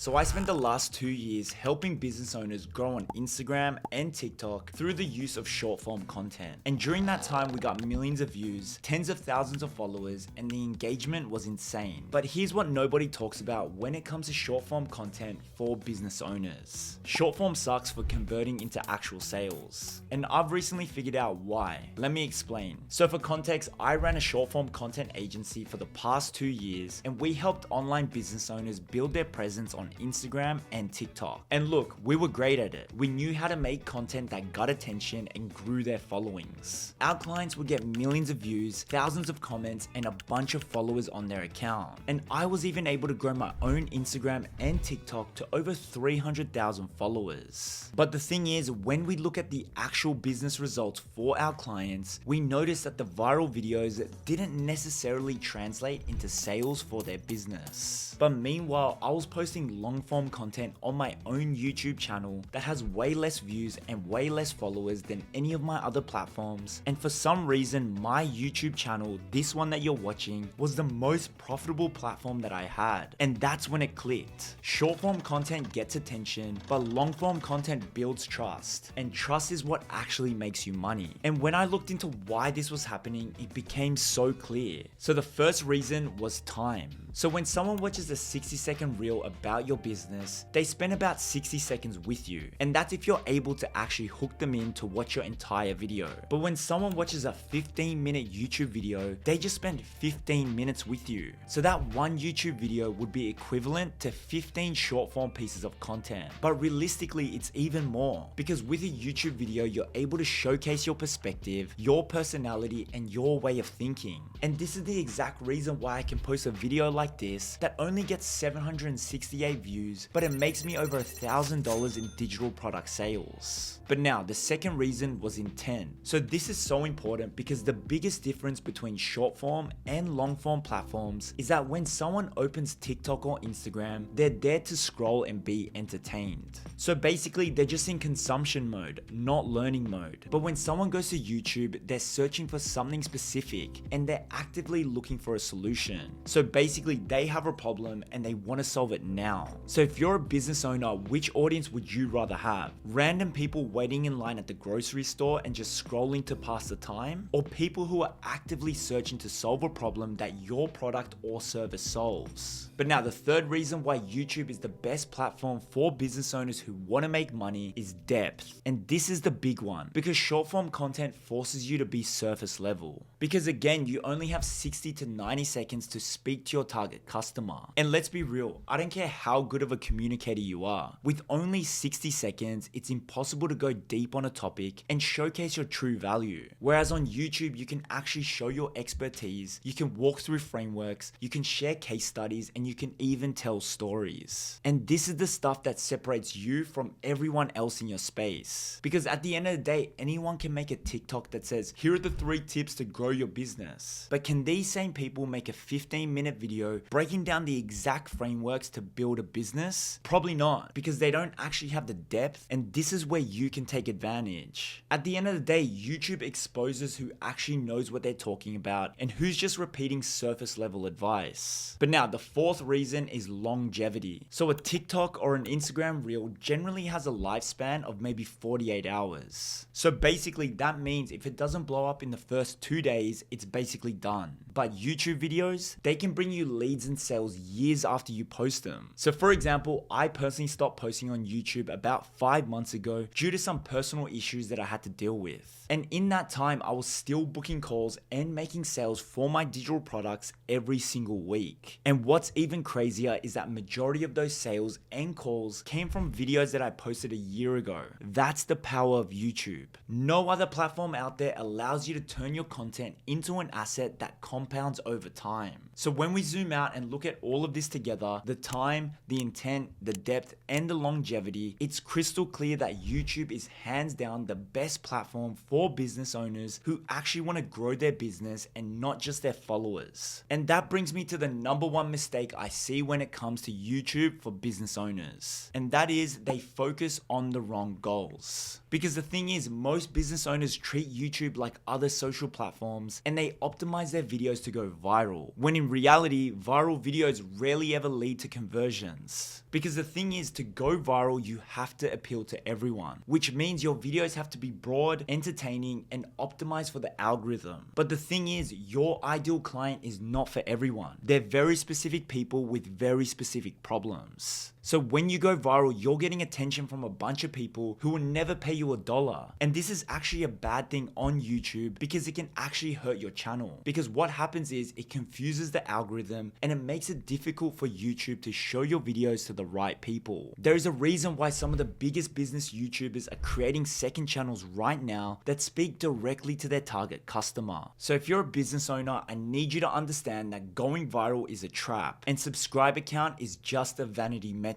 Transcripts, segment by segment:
So I spent the last 2 years helping business owners grow on Instagram and TikTok through the use of short form content. And during that time, we got millions of views, tens of thousands of followers, and the engagement was insane. But here's what nobody talks about when it comes to short form content for business owners. Short form sucks for converting into actual sales. And I've recently figured out why. Let me explain. So for context, I ran a short form content agency for the past 2 years, and we helped online business owners build their presence on Instagram and TikTok. And look, we were great at it. We knew how to make content that got attention and grew their followings. Our clients would get millions of views, thousands of comments, and a bunch of followers on their account. And I was even able to grow my own Instagram and TikTok to over 300,000 followers. But the thing is, when we look at the actual business results for our clients, we notice that the viral videos didn't necessarily translate into sales for their business. But meanwhile, I was posting long form content on my own YouTube channel that has way less views and way less followers than any of my other platforms. And for some reason, my YouTube channel, this one that you're watching, was the most profitable platform that I had. And that's when it clicked. Short form content gets attention, but long form content builds trust. And trust is what actually makes you money. And when I looked into why this was happening, it became so clear. So the first reason was time. So when someone watches a 60-second reel about your business, they spend about 60 seconds with you. And that's if you're able to actually hook them in to watch your entire video. But when someone watches a 15-minute YouTube video, they just spend 15 minutes with you. So that one YouTube video would be equivalent to 15 short form pieces of content. But realistically, it's even more. Because with a YouTube video, you're able to showcase your perspective, your personality, and your way of thinking. And this is the exact reason why I can post a video like this that only gets 768 views, but it makes me over $1,000 in digital product sales. But now, the second reason was intent. So this is so important because the biggest difference between short form and long form platforms is that when someone opens TikTok or Instagram, they're there to scroll and be entertained. So basically, they're just in consumption mode, not learning mode. But when someone goes to YouTube, they're searching for something specific and they're actively looking for a solution. So basically, they have a problem and they want to solve it now. So if you're a business owner, which audience would you rather have? Random people waiting in line at the grocery store and just scrolling to pass the time? Or people who are actively searching to solve a problem that your product or service solves? But now the third reason why YouTube is the best platform for business owners who want to make money is depth. And this is the big one, because short form content forces you to be surface level. Because again, you only have 60 to 90 seconds to speak to your target customer. And let's be real, I don't care how good of a communicator you are. With only 60 seconds, it's impossible to go deep on a topic and showcase your true value. Whereas on YouTube, you can actually show your expertise, you can walk through frameworks, you can share case studies, and you can even tell stories. And this is the stuff that separates you from everyone else in your space. Because at the end of the day, anyone can make a TikTok that says, here are the 3 tips to grow your business. But can these same people make a 15-minute video breaking down the exact frameworks to build a business? Probably not, because they don't actually have the depth, and this is where you can take advantage. At the end of the day, YouTube exposes who actually knows what they're talking about and who's just repeating surface level advice. But now the fourth reason is longevity. So a TikTok or an Instagram reel generally has a lifespan of maybe 48 hours. So basically that means if it doesn't blow up in the first 2 days, it's basically done. But YouTube videos, they can bring you leads and sales years after you post them. So for example, I personally stopped posting on YouTube about 5 months ago due to some personal issues that I had to deal with. And in that time, I was still booking calls and making sales for my digital products every single week. And what's even crazier is that majority of those sales and calls came from videos that I posted a year ago. That's the power of YouTube. No other platform out there allows you to turn your content into an asset that compounds over time. So when we zoom out and look at all of this together, the time, the intent, the depth, and the longevity, it's crystal clear that YouTube is hands down the best platform for business owners who actually want to grow their business and not just their followers. And that brings me to the number one mistake I see when it comes to YouTube for business owners. And that is they focus on the wrong goals. Because the thing is, most business owners treat YouTube like other social platforms and they optimize their videos to go viral. When in reality, viral videos rarely ever lead to conversions. conversions. Because the thing is, to go viral, you have to appeal to everyone, which means your videos have to be broad, entertaining, and optimized for the algorithm. But the thing is, your ideal client is not for everyone. They're very specific people with very specific problems. So when you go viral, you're getting attention from a bunch of people who will never pay you $1. And this is actually a bad thing on YouTube because it can actually hurt your channel. Because what happens is it confuses the algorithm and it makes it difficult for YouTube to show your videos to the right people. There is a reason why some of the biggest business YouTubers are creating second channels right now that speak directly to their target customer. So if you're a business owner, I need you to understand that going viral is a trap and subscriber count is just a vanity metric.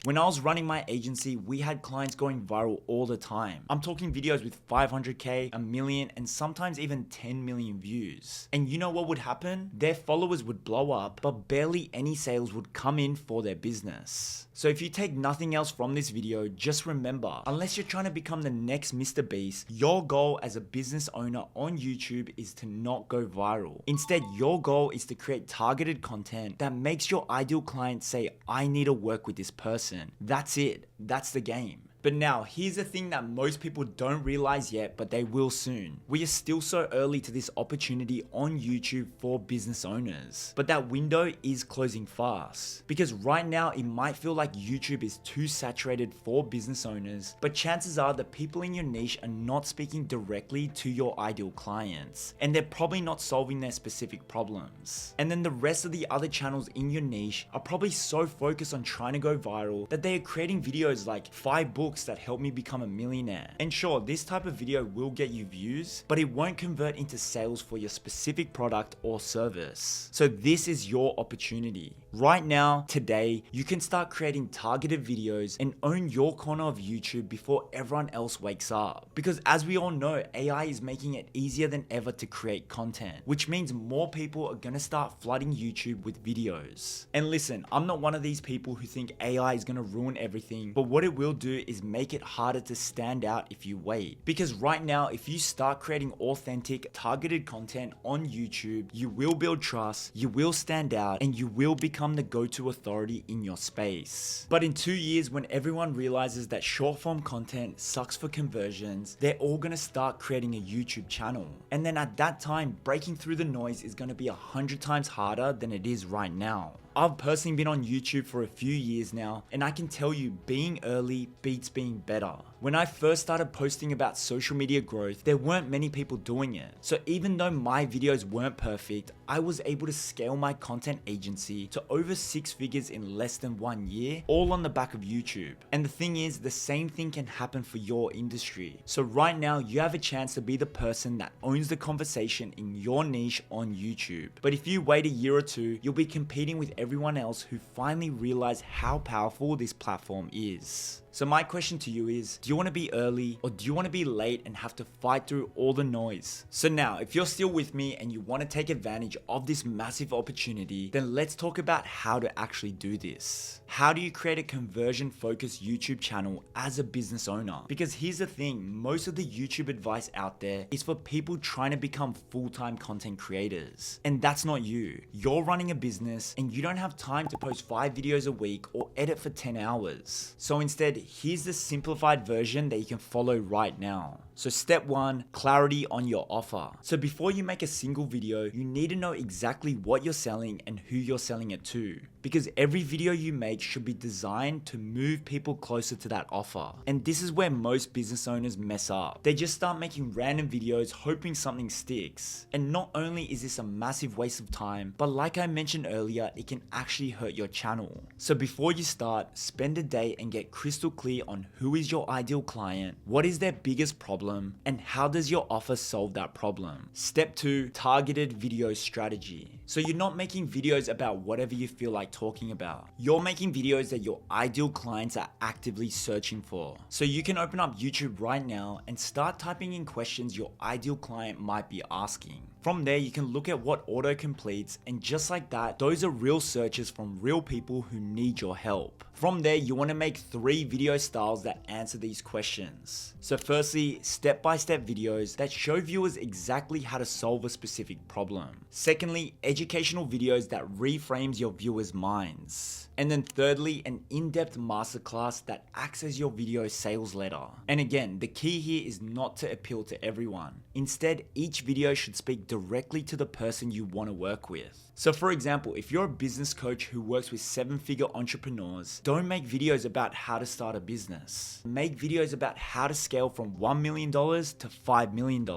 When I was running my agency, we had clients going viral all the time. I'm talking videos with 500k, a million, and sometimes even 10 million views. And you know what would happen? Their followers would blow up, but barely any sales would come in for their business. So if you take nothing else from this video, just remember, unless you're trying to become the next Mr. Beast, your goal as a business owner on YouTube is to not go viral. Instead, your goal is to create targeted content that makes your ideal client say, I need to work with this person. That's it. That's the game. But now, here's the thing that most people don't realize yet, but they will soon. We are still so early to this opportunity on YouTube for business owners. But that window is closing fast. Because right now, it might feel like YouTube is too saturated for business owners, but chances are the people in your niche are not speaking directly to your ideal clients. And they're probably not solving their specific problems. And then the rest of the other channels in your niche are probably so focused on trying to go viral that they are creating videos like 5 books that helped me become a millionaire. And sure, this type of video will get you views, but it won't convert into sales for your specific product or service. So this is your opportunity. Right now, today, you can start creating targeted videos and own your corner of YouTube before everyone else wakes up. Because as we all know, AI is making it easier than ever to create content, which means more people are gonna start flooding YouTube with videos. And listen, I'm not one of these people who think AI is gonna ruin everything, but what it will do is make it harder to stand out if you wait. Because right now, if you start creating authentic, targeted content on YouTube, you will build trust, you will stand out, and you will become the go-to authority in your space. But in 2 years, when everyone realizes that short form content sucks for conversions, they're all gonna start creating a YouTube channel. And then at that time, breaking through the noise is gonna be 100 times harder than it is right now. I've personally been on YouTube for a few years now, and I can tell you being early beats being better. When I first started posting about social media growth, there weren't many people doing it. So even though my videos weren't perfect, I was able to scale my content agency to over 6 figures in less than 1 year, all on the back of YouTube. And the thing is, the same thing can happen for your industry. So right now, you have a chance to be the person that owns the conversation in your niche on YouTube. But if you wait a year or two, you'll be competing with everyone else who finally realize how powerful this platform is. So my question to you is, do you want to be early or do you want to be late and have to fight through all the noise? So now, if you're still with me and you want to take advantage of this massive opportunity, then let's talk about how to actually do this. How do you create a conversion-focused YouTube channel as a business owner? Because here's the thing, most of the YouTube advice out there is for people trying to become full-time content creators. And that's not you. You're running a business and you don't have time to post 5 videos a week or edit for 10 hours. So instead, here's the simplified version that you can follow right now. So step 1, clarity on your offer. So before you make a single video, you need to know exactly what you're selling and who you're selling it to. Because every video you make should be designed to move people closer to that offer. And this is where most business owners mess up. They just start making random videos hoping something sticks. And not only is this a massive waste of time, but like I mentioned earlier, it can actually hurt your channel. So before you start, spend a day and get crystal clear on who is your ideal client, what is their biggest problem, and how does your offer solve that problem. Step 2, targeted video strategy. So you're not making videos about whatever you feel like talking about. You're making videos that your ideal clients are actively searching for. So you can open up YouTube right now and start typing in questions your ideal client might be asking. From there, you can look at what auto completes, and just like that, those are real searches from real people who need your help. From there, you want to make 3 video styles that answer these questions. So firstly, step-by-step videos that show viewers exactly how to solve a specific problem. Secondly, educational videos that reframes your viewers' minds. And then thirdly, an in-depth masterclass that acts as your video sales letter. And again, the key here is not to appeal to everyone. Instead, each video should speak directly to the person you want to work with. So for example, if you're a business coach who works with 7-figure entrepreneurs, don't make videos about how to start a business. Make videos about how to scale from $1 million to $5 million.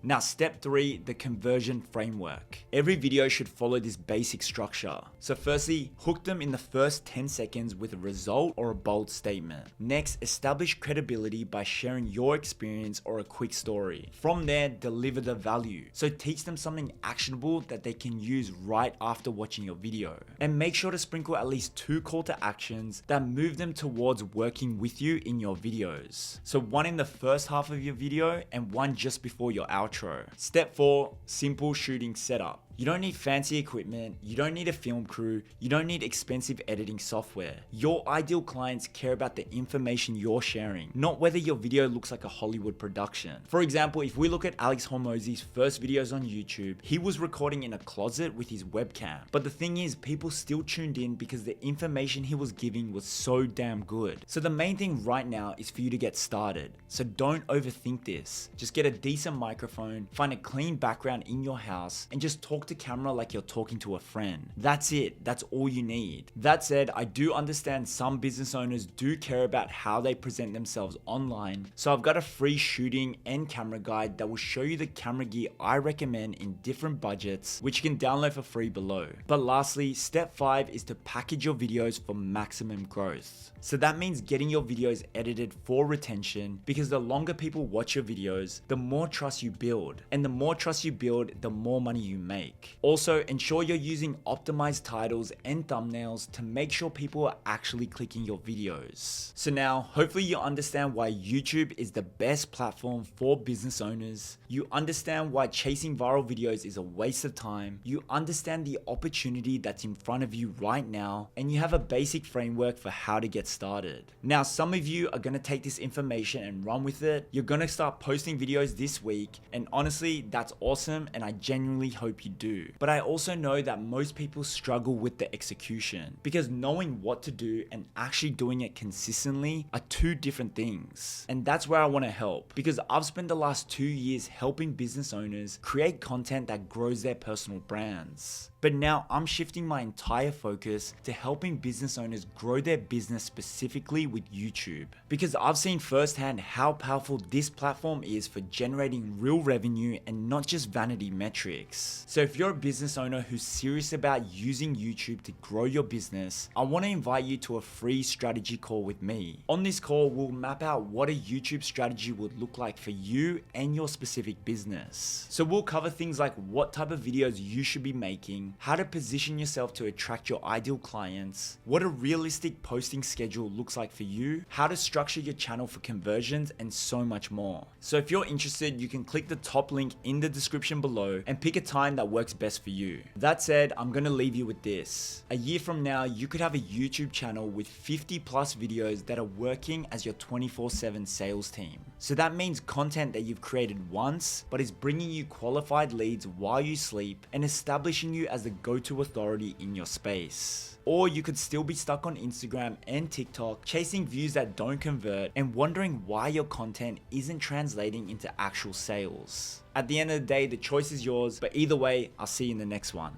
Now, step 3, the conversion framework. Every video should follow this basic structure. So firstly, hook them in the first 10 seconds with a result or a bold statement. Next, establish credibility by sharing your experience or a quick story. From there, deliver the value. So teach them something actionable that they can use right after watching your video. And make sure to sprinkle at least 2 call to actions that move them towards working with you in your videos. So one in the first half of your video and one just before your outro. Step 4, simple shooting setup. You don't need fancy equipment, you don't need a film crew, you don't need expensive editing software. Your ideal clients care about the information you're sharing, not whether your video looks like a Hollywood production. For example, if we look at Alex Hormozi's first videos on YouTube, he was recording in a closet with his webcam. But the thing is, people still tuned in because the information he was giving was so damn good. So the main thing right now is for you to get started. So don't overthink this. Just get a decent microphone, find a clean background in your house, and just talk to camera like you're talking to a friend. That's it. That's all you need. That said, I do understand some business owners do care about how they present themselves online. So I've got a free shooting and camera guide that will show you the camera gear I recommend in different budgets, which you can download for free below. But lastly, step 5 is to package your videos for maximum growth. So that means getting your videos edited for retention, because the longer people watch your videos, the more trust you build. And the more trust you build, the more money you make. Also, ensure you're using optimized titles and thumbnails to make sure people are actually clicking your videos. So now, hopefully you understand why YouTube is the best platform for business owners. You understand why chasing viral videos is a waste of time. You understand the opportunity that's in front of you right now, and you have a basic framework for how to get started. Now, some of you are going to take this information and run with it. You're going to start posting videos this week, and honestly, that's awesome, and I genuinely hope you do. But I also know that most people struggle with the execution, because knowing what to do and actually doing it consistently are 2 different things. And that's where I want to help, because I've spent the last 2 years helping business owners create content that grows their personal brands. But now I'm shifting my entire focus to helping business owners grow their business specifically with YouTube, because I've seen firsthand how powerful this platform is for generating real revenue and not just vanity metrics. So if you're a business owner who's serious about using YouTube to grow your business, I want to invite you to a free strategy call with me. On this call, we'll map out what a YouTube strategy would look like for you and your specific business. So we'll cover things like what type of videos you should be making, how to position yourself to attract your ideal clients, what a realistic posting schedule looks like for you, how to structure your channel for conversions, and so much more. So if you're interested, you can click the top link in the description below and pick a time that works best for you. That said, I'm gonna leave you with this. A year from now, you could have a YouTube channel with 50 plus videos that are working as your 24/7 sales team. So that means content that you've created once, but is bringing you qualified leads while you sleep and establishing you as the go-to authority in your space. Or you could still be stuck on Instagram and TikTok, chasing views that don't convert and wondering why your content isn't translating into actual sales. At the end of the day, the choice is yours, but either way, I'll see you in the next one.